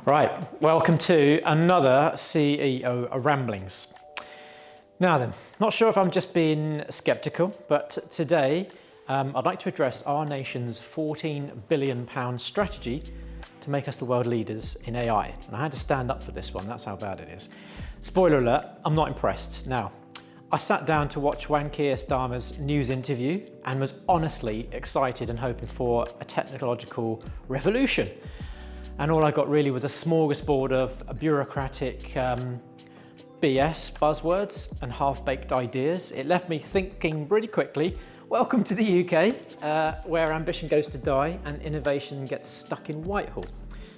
Right, welcome to another CEO Ramblings. Now then, not sure if I'm just being skeptical, but today I'd like to address our nation's £14 billion strategy to make us the world leaders in AI. And I had to stand up for this one, that's how bad it is. Spoiler alert, I'm not impressed. Now, I sat down to watch Keir Starmer's news interview and was honestly excited and hoping for a technological revolution. And all I got really was a smorgasbord of bureaucratic BS buzzwords and half-baked ideas. It left me thinking pretty quickly, welcome to the UK, where ambition goes to die and innovation gets stuck in Whitehall.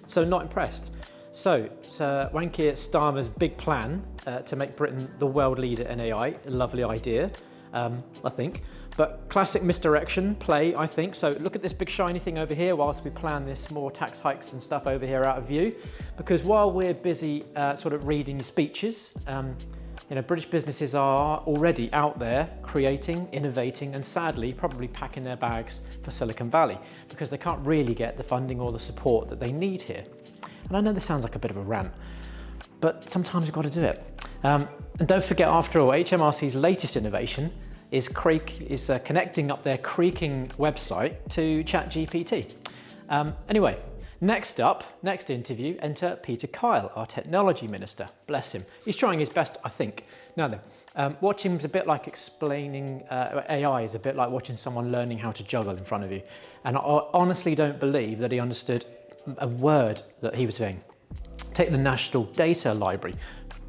So not impressed. So Keir Starmer's big plan to make Britain the world leader in AI, a lovely idea, I think. But classic misdirection play, I think. So look at this big shiny thing over here whilst we plan this more tax hikes and stuff over here out of view. Because while we're busy sort of reading your speeches, British businesses are already out there creating, innovating, and sadly, probably packing their bags for Silicon Valley because they can't really get the funding or the support that they need here. And I know this sounds like a bit of a rant, but sometimes you've got to do it. And don't forget, after all, HMRC's latest innovation is connecting up their creaking website to ChatGPT. Anyway, next interview, enter Peter Kyle, our technology minister. Bless him. He's trying his best, I think. Now then, watching him is a bit like explaining AI is a bit like watching someone learning how to juggle in front of you. And I honestly don't believe that he understood a word that he was saying. Take the National Data Library,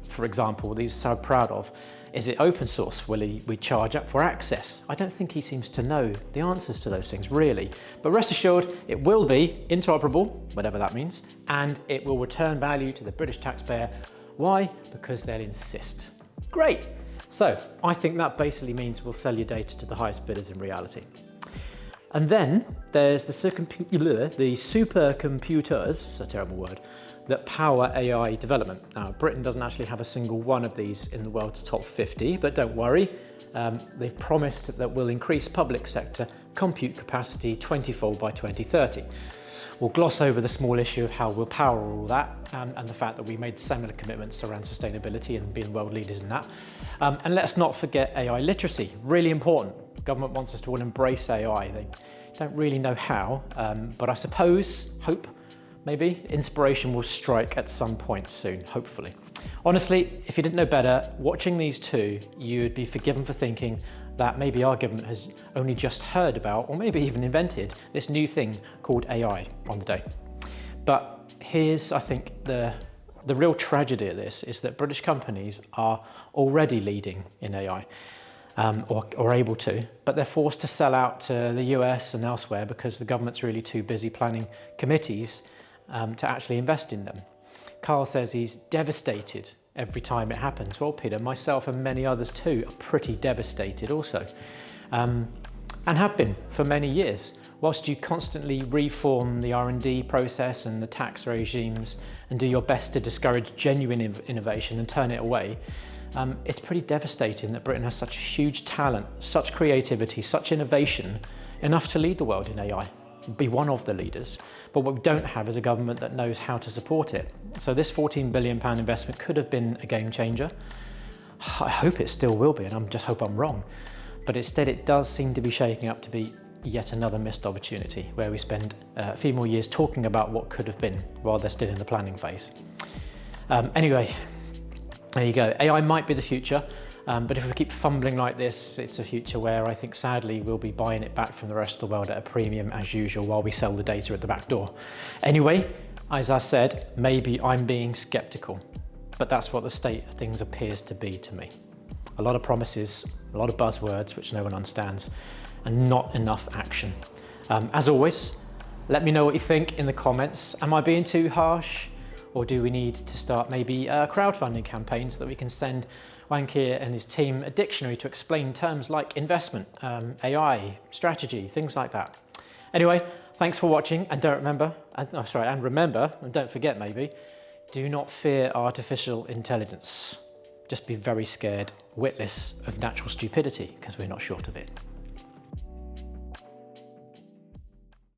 for example, that he's so proud of. Is it open source? Will we charge up for access? I don't think he seems to know the answers to those things, really. But rest assured, it will be interoperable, whatever that means, and it will return value to the British taxpayer. Why? Because they'll insist. Great. So I think that basically means we'll sell your data to the highest bidders in reality. And then there's the supercomputers, it's a terrible word, that power AI development. Now, Britain doesn't actually have a single one of these in the world's top 50, but don't worry. They've promised that we'll increase public sector compute capacity 20-fold by 2030. We'll gloss over the small issue of how we'll power all that and the fact that we made similar commitments around sustainability and being world leaders in that. And let's not forget AI literacy, really important. Government wants us to all embrace AI. They don't really know how, but I suppose, maybe inspiration will strike at some point soon, hopefully. Honestly, if you didn't know better, watching these two, you'd be forgiven for thinking that maybe our government has only just heard about, or maybe even invented, this new thing called AI on the day. But here's, I think, the real tragedy of this is that British companies are already leading in AI, or able to, but they're forced to sell out to the US and elsewhere because the government's really too busy planning committees to actually invest in them. Carl says he's devastated every time it happens. Well, Peter, myself and many others too are pretty devastated also, and have been for many years. Whilst you constantly reform the R&D process and the tax regimes and do your best to discourage genuine innovation and turn it away, it's pretty devastating that Britain has such huge talent, such creativity, such innovation, enough to lead the world in AI. Be one of the leaders, but what we don't have is a government that knows how to support it. So this £14 billion investment could have been a game changer. I hope it still will be, and I just hope I'm wrong. But instead it does seem to be shaping up to be yet another missed opportunity where we spend a few more years talking about what could have been while they're still in the planning phase. Anyway, there you go. AI might be the future. But if we keep fumbling like this, it's a future where I think sadly we'll be buying it back from the rest of the world at a premium as usual while we sell the data at the back door. Anyway, as I said, maybe I'm being skeptical, but that's what the state of things appears to be to me. A lot of promises, a lot of buzzwords which no one understands, and not enough action. As always, let me know what you think in the comments. Am I being too harsh? Or do we need to start maybe crowdfunding campaigns so that we can send Keir and his team a dictionary to explain terms like investment, AI, strategy, things like that. Anyway, thanks for watching, and remember, and don't forget maybe, do not fear artificial intelligence. Just be very scared, witless of natural stupidity, because we're not short of it.